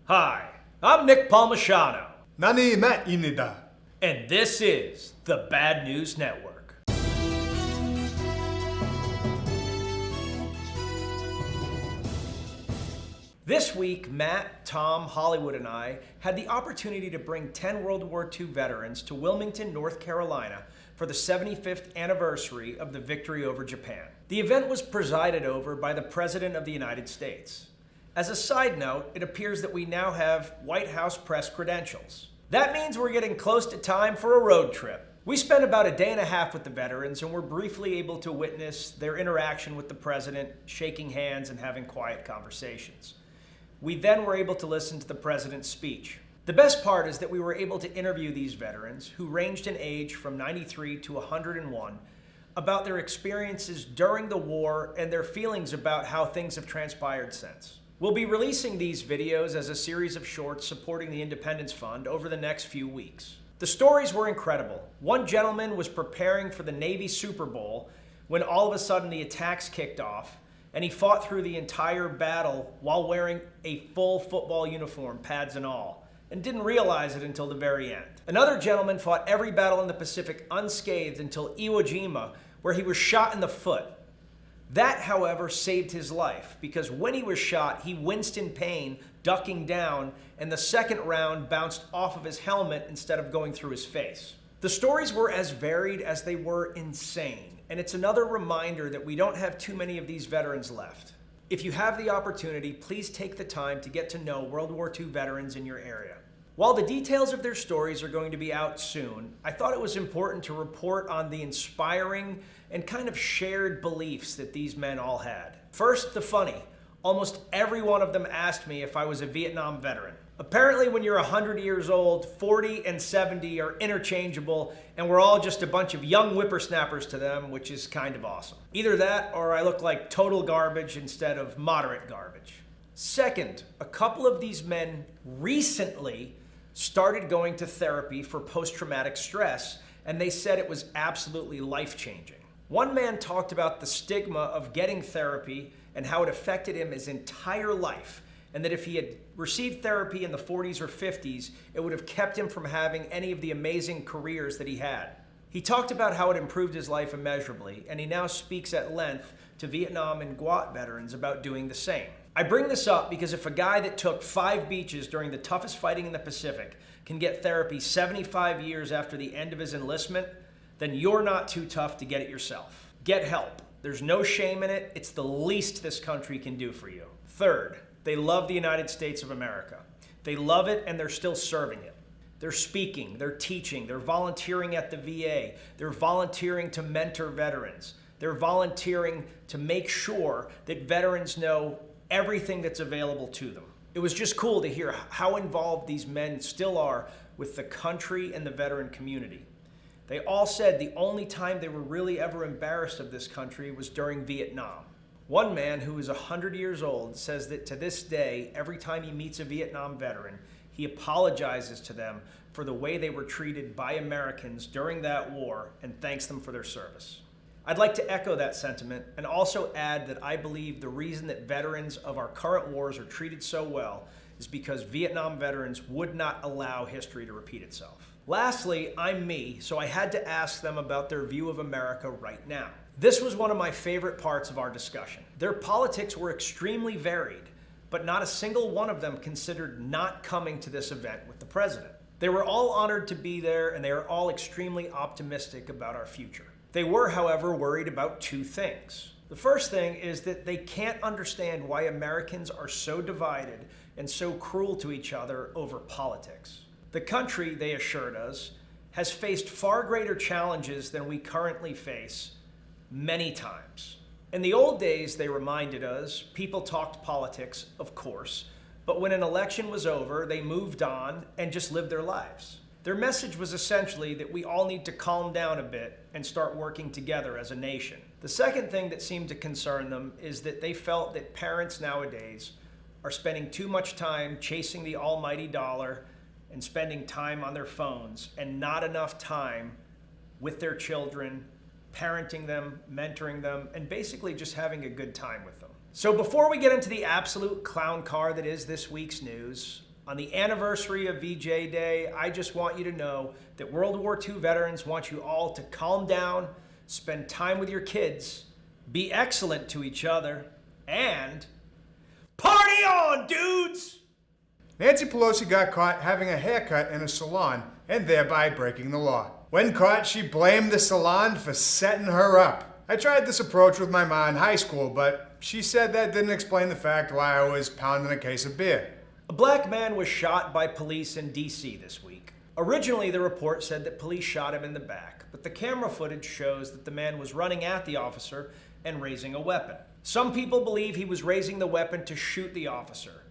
Hi, I'm Nick Palmisano, 나는 Matt입니다. and this is the Bad News Network. This week, Matt, Tom, Hollywood, and I had the opportunity to bring 10 World War II veterans to Wilmington, North Carolina for the 75th anniversary of the victory over Japan. The event was presided over by the President of the United States. As a side note, it appears that we now have White House press credentials. That means we're getting close to time for a road trip. We spent about a day and a half with the veterans and were briefly able to witness their interaction with the president, shaking hands and having quiet conversations. We then were able to listen to the president's speech. The best part is that we were able to interview these veterans, who ranged in age from 93 to 101, about their experiences during the war and their feelings about how things have transpired since. We'll be releasing these videos as a series of shorts supporting the Independence Fund over the next few weeks. The stories were incredible. One gentleman was preparing for the Navy Super Bowl when all of a sudden the attacks kicked off, and he fought through the entire battle while wearing a full football uniform, pads and all, and didn't realize it until the very end. Another gentleman fought every battle in the Pacific unscathed until Iwo Jima, where he was shot in the foot. That, however, saved his life, because when he was shot, he winced in pain, ducking down, and the second round bounced off of his helmet instead of going through his face. The stories were as varied as they were insane, and it's another reminder that we don't have too many of these veterans left. If you have the opportunity, please take the time to get to know World War II veterans in your area. While the details of their stories are going to be out soon, I thought it was important to report on the inspiring and kind of shared beliefs that these men all had. First, the funny. Almost every one of them asked me if I was a Vietnam veteran. Apparently, when you're 100 years old, 40 and 70 are interchangeable, and we're all just a bunch of young whippersnappers to them, which is kind of awesome. Either that, or I look like total garbage instead of moderate garbage. Second, a couple of these men recently started going to therapy for post-traumatic stress, and they said it was absolutely life-changing. One man talked about the stigma of getting therapy and how it affected him his entire life, and that if he had received therapy in the 40s or 50s, it would have kept him from having any of the amazing careers that he had. He talked about how it improved his life immeasurably, and he now speaks at length to Vietnam and GWAT veterans about doing the same. I bring this up because if a guy that took 5 beaches during the toughest fighting in the Pacific can get therapy 75 years after the end of his enlistment, then you're not too tough to get it yourself. Get help. There's no shame in it. It's the least this country can do for you. Third, they love the United States of America. They love it and they're still serving it. They're speaking, they're teaching, they're volunteering at the VA, they're volunteering to mentor veterans, they're volunteering to make sure that veterans know everything that's available to them. It was just cool to hear how involved these men still are with the country and the veteran community. They all said the only time they were really ever embarrassed of this country was during Vietnam. One man who is 100 years old says that to this day, every time he meets a Vietnam veteran, he apologizes to them for the way they were treated by Americans during that war and thanks them for their service. I'd like to echo that sentiment and also add that I believe the reason that veterans of our current wars are treated so well is because Vietnam veterans would not allow history to repeat itself. Lastly, I'm me, so I had to ask them about their view of America right now. This was one of my favorite parts of our discussion. Their politics were extremely varied, but not a single one of them considered not coming to this event with the president. They were all honored to be there, and they are all extremely optimistic about our future. They were, however, worried about 2 things. The first thing is that they can't understand why Americans are so divided and so cruel to each other over politics. The country, they assured us, has faced far greater challenges than we currently face many times. In the old days, they reminded us, people talked politics, of course, but when an election was over, they moved on and just lived their lives. Their message was essentially that we all need to calm down a bit and start working together as a nation. The second thing that seemed to concern them is that they felt that parents nowadays are spending too much time chasing the almighty dollar and spending time on their phones and not enough time with their children, parenting them, mentoring them, and basically just having a good time with them. So before we get into the absolute clown car that is this week's news, On the anniversary of VJ Day, I just want you to know that World War II veterans want you all to calm down, spend time with your kids, be excellent to each other, and party on, dudes! Nancy Pelosi got caught having a haircut in a salon and thereby breaking the law. When caught, she blamed the salon for setting her up. I tried this approach with my mom in high school, but she said that didn't explain the fact why I was pounding a case of beer. A black man was shot by police in D.C. this week. Originally, the report said that police shot him in the back, but the camera footage shows that the man was running at the officer and raising a weapon. Some people believe he was raising the weapon to shoot the officer.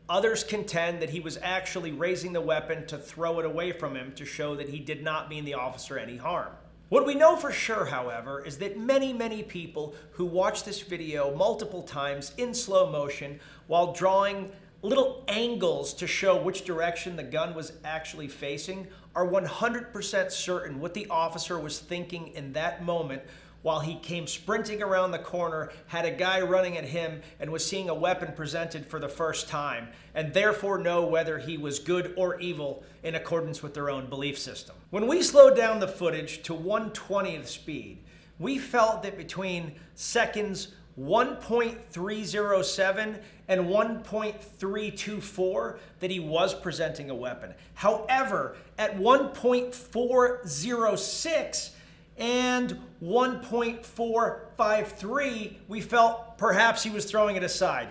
Others contend that he was actually raising the weapon to throw it away from him to show that he did not mean the officer any harm. What we know for sure, however, is that many people who watch this video multiple times in slow motion while drawing little angles to show which direction the gun was actually facing are 100% certain what the officer was thinking in that moment while he came sprinting around the corner, had a guy running at him, and was seeing a weapon presented for the first time, and therefore know whether he was good or evil in accordance with their own belief system. When we slowed down the footage to 1/20th speed, we felt that between seconds 1.307 and 1.324 that he was presenting a weapon. However, at 1.406 and 1.453, we felt perhaps he was throwing it aside.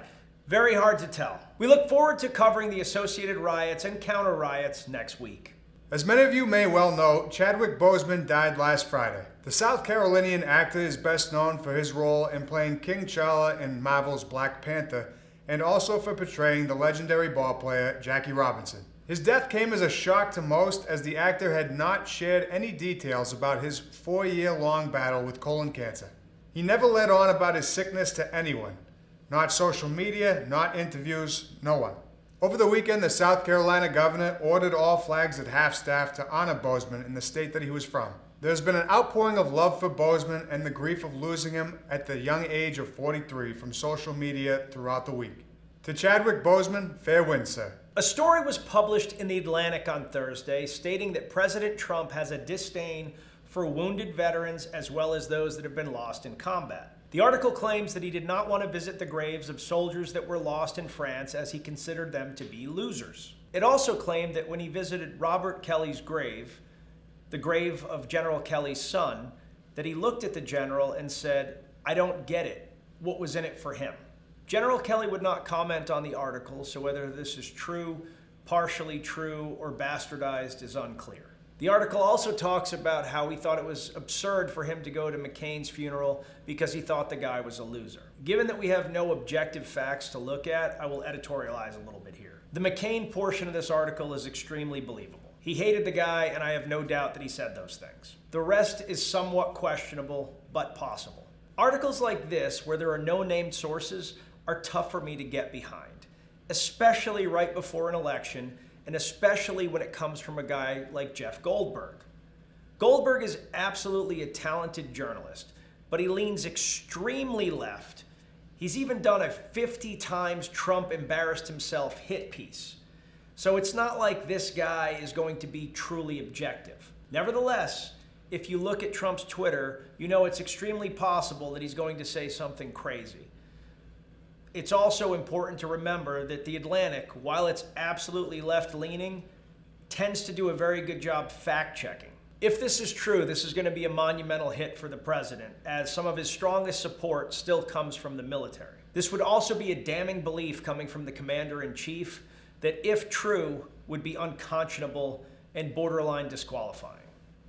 Very hard to tell. We look forward to covering the associated riots and counter riots next week. As many of you may well know, Chadwick Boseman died last Friday. The South Carolinian actor is best known for his role in playing King T'Challa in Marvel's Black Panther, and also for portraying the legendary ballplayer Jackie Robinson. His death came as a shock to most, as the actor had not shared any details about his 4-year-long battle with colon cancer. He never let on about his sickness to anyone. Not social media, not interviews, no one. Over the weekend, the South Carolina governor ordered all flags at half-staff to honor Boseman in the state that he was from. There's been an outpouring of love for Boseman and the grief of losing him at the young age of 43 from social media throughout the week. To Chadwick Boseman, fair winds, sir. A story was published in The Atlantic on Thursday stating that President Trump has a disdain for wounded veterans as well as those that have been lost in combat. The article claims that he did not want to visit the graves of soldiers that were lost in France as he considered them to be losers. It also claimed that when he visited Robert Kelly's grave, the grave of General Kelly's son, that he looked at the general and said, "I don't get it. What was in it for him?" General Kelly would not comment on the article, so whether this is true, partially true, or bastardized is unclear. The article also talks about how he thought it was absurd for him to go to McCain's funeral because he thought the guy was a loser. Given that we have no objective facts to look at, I will editorialize a little bit here. The McCain portion of this article is extremely believable. He hated the guy, and I have no doubt that he said those things. The rest is somewhat questionable, but possible. Articles like this, where there are no named sources, are tough for me to get behind, especially right before an election, and especially when it comes from a guy like Jeff Goldberg. Goldberg is absolutely a talented journalist, but he leans extremely left. He's even done a 50 times Trump embarrassed himself hit piece. So it's not like this guy is going to be truly objective. Nevertheless, if you look at Trump's Twitter, you know it's extremely possible that he's going to say something crazy. It's also important to remember that The Atlantic, while it's absolutely left-leaning, tends to do a very good job fact-checking. If this is true, this is going to be a monumental hit for the president, as some of his strongest support still comes from the military. This would also be a damning belief coming from the commander-in-chief that, if true, would be unconscionable and borderline disqualifying.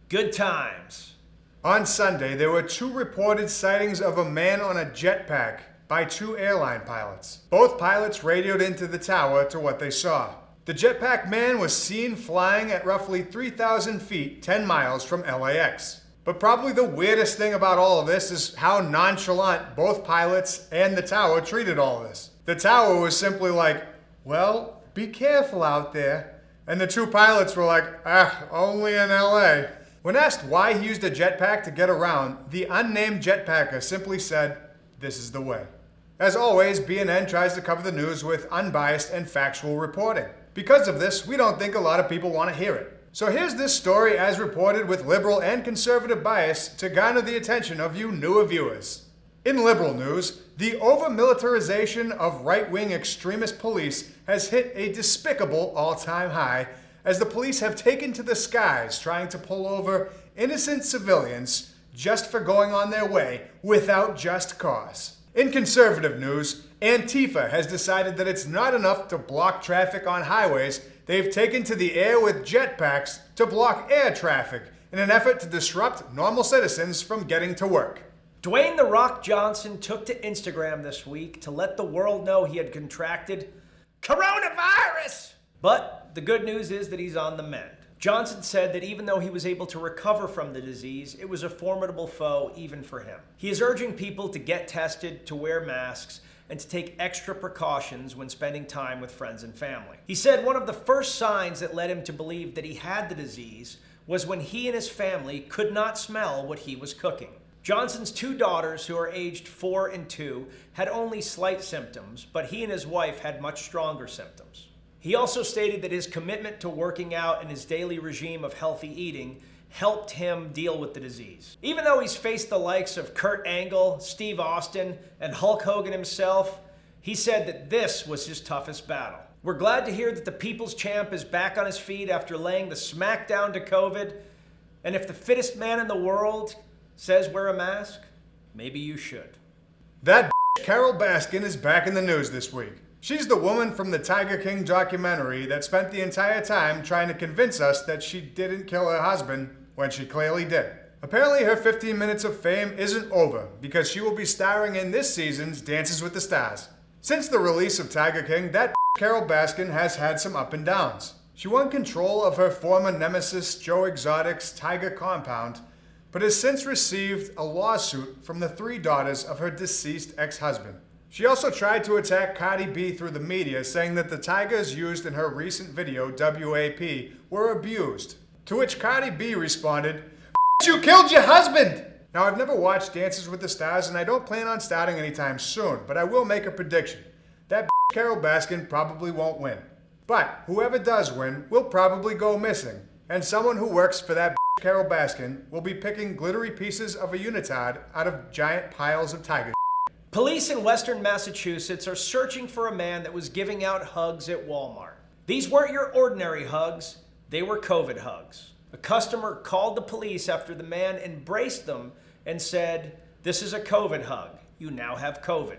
Good times. On Sunday, there were 2 reported sightings of a man on a jetpack by 2 airline pilots. Both pilots radioed into the tower to what they saw. The jetpack man was seen flying at roughly 3,000 feet, 10 miles from LAX. But probably the weirdest thing about all of this is how nonchalant both pilots and the tower treated all of this. The tower was simply like, "Well, be careful out there." And the 2 pilots were like, only in LA. When asked why he used a jetpack to get around, the unnamed jetpacker simply said, "This is the way." As always, BNN tries to cover the news with unbiased and factual reporting. Because of this, we don't think a lot of people want to hear it. So here's this story as reported with liberal and conservative bias to garner the attention of you newer viewers. In liberal news, the over-militarization of right-wing extremist police has hit a despicable all-time high as the police have taken to the skies trying to pull over innocent civilians just for going on their way without just cause. In conservative news, Antifa has decided that it's not enough to block traffic on highways. They've taken to the air with jetpacks to block air traffic in an effort to disrupt normal citizens from getting to work. Dwayne "The Rock" Johnson took to Instagram this week to let the world know he had contracted coronavirus. But the good news is that he's on the mend. Johnson said that even though he was able to recover from the disease, it was a formidable foe even for him. He is urging people to get tested, to wear masks, and to take extra precautions when spending time with friends and family. He said one of the first signs that led him to believe that he had the disease was when he and his family could not smell what he was cooking. Johnson's two daughters, who are aged 4 and 2, had only slight symptoms, but he and his wife had much stronger symptoms. He also stated that his commitment to working out and his daily regime of healthy eating helped him deal with the disease. Even though he's faced the likes of Kurt Angle, Steve Austin, and Hulk Hogan himself, he said that this was his toughest battle. We're glad to hear that the People's Champ is back on his feet after laying the smackdown to COVID. And if the fittest man in the world says wear a mask, maybe you should. That Carol Baskin is back in the news this week. She's the woman from the Tiger King documentary that spent the entire time trying to convince us that she didn't kill her husband when she clearly did. Apparently her 15 minutes of fame isn't over because she will be starring in this season's Dances with the Stars. Since the release of Tiger King, that Carol Baskin has had some up and downs. She won control of her former nemesis Joe Exotic's Tiger compound, but has since received a lawsuit from the 3 daughters of her deceased ex-husband. She also tried to attack Cardi B through the media, saying that the tigers used in her recent video, WAP, were abused. To which Cardi B responded, "You killed your husband!" Now, I've never watched Dances with the Stars, and I don't plan on starting anytime soon, but I will make a prediction. That Carol Baskin probably won't win. But whoever does win will probably go missing, and someone who works for that Carol Baskin will be picking glittery pieces of a unitard out of giant piles of tiger. Police in Western Massachusetts are searching for a man that was giving out hugs at Walmart. These weren't your ordinary hugs, they were COVID hugs. A customer called the police after the man embraced them and said, "This is a COVID hug. You now have COVID."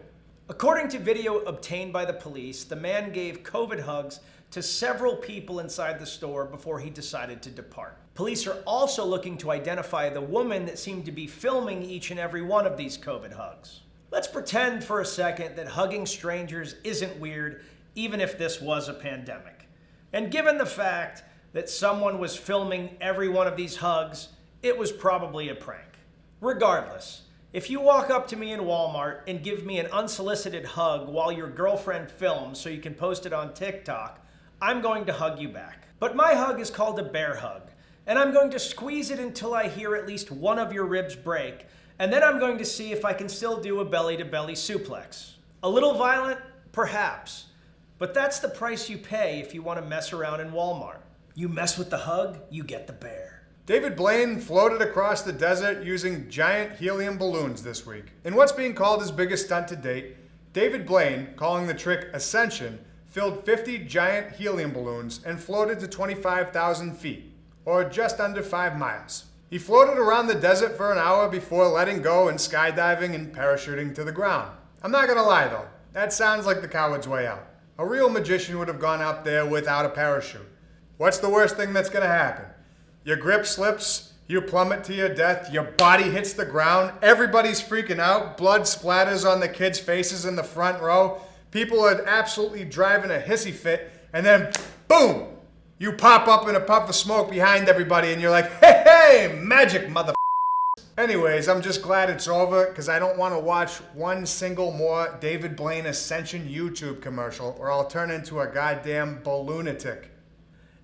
According to video obtained by the police, the man gave COVID hugs to several people inside the store before he decided to depart. Police are also looking to identify the woman that seemed to be filming each and every one of these COVID hugs. Let's pretend for a second that hugging strangers isn't weird, even if this was a pandemic. And given the fact that someone was filming every one of these hugs, it was probably a prank. Regardless, if you walk up to me in Walmart and give me an unsolicited hug while your girlfriend films so you can post it on TikTok, I'm going to hug you back. But my hug is called a bear hug, and I'm going to squeeze it until I hear at least one of your ribs break, and then I'm going to see if I can still do a belly-to-belly suplex. A little violent? Perhaps. But that's the price you pay if you want to mess around in Walmart. You mess with the hug, you get the bear. David Blaine floated across the desert using giant helium balloons this week. In what's being called his biggest stunt to date, David Blaine, calling the trick Ascension, filled 50 giant helium balloons and floated to 25,000 feet, or just under 5 miles. He floated around the desert for an hour before letting go and skydiving and parachuting to the ground. I'm not gonna lie though, that sounds like the coward's way out. A real magician would have gone up there without a parachute. What's the worst thing that's gonna happen? Your grip slips, you plummet to your death, your body hits the ground, everybody's freaking out, blood splatters on the kids' faces in the front row, people are absolutely driving a hissy fit, and then boom! You pop up in a puff of smoke behind everybody and you're like, hey, magic, mother. Anyways, I'm just glad it's over because I don't want to watch one single more David Blaine Ascension YouTube commercial or I'll turn into a goddamn balloonatic.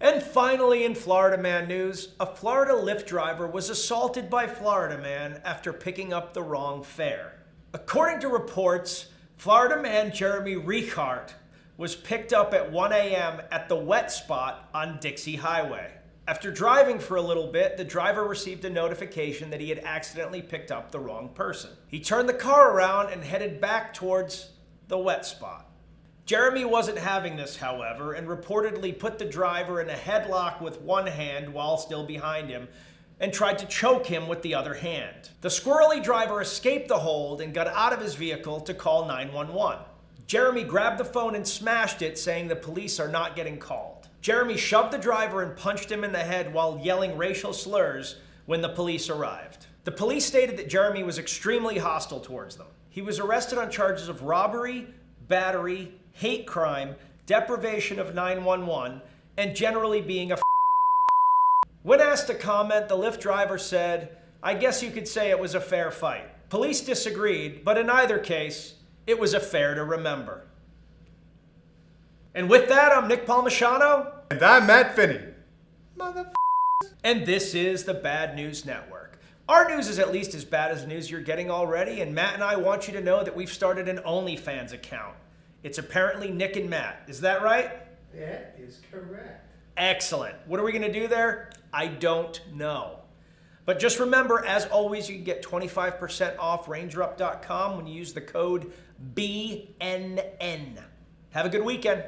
And finally, in Florida Man news, a Florida Lyft driver was assaulted by Florida Man after picking up the wrong fare. According to reports, Florida man Jeremy Reichart was picked up at 1 a.m. at the wet spot on Dixie Highway. After driving for a little bit, the driver received a notification that he had accidentally picked up the wrong person. He turned the car around and headed back towards the wet spot. Jeremy wasn't having this, however, and reportedly put the driver in a headlock with one hand while still behind him and tried to choke him with the other hand. The squirrely driver escaped the hold and got out of his vehicle to call 911. Jeremy grabbed the phone and smashed it, saying the police are not getting called. Jeremy shoved the driver and punched him in the head while yelling racial slurs when the police arrived. The police stated that Jeremy was extremely hostile towards them. He was arrested on charges of robbery, battery, hate crime, deprivation of 911, and generally being a When asked to comment, the Lyft driver said, "I guess you could say it was a fair fight." Police disagreed, but in either case, it was a fair to remember. And with that, I'm Nick Palmisano. And I'm Matt Finney. And this is the Bad News Network. Our news is at least as bad as the news you're getting already, and Matt and I want you to know that we've started an OnlyFans account. It's apparently Nick and Matt. Is that right? That is correct. Excellent. What are we going to do there? I don't know. But just remember, as always, you can get 25% off rangerup.com when you use the code BNN. Have a good weekend.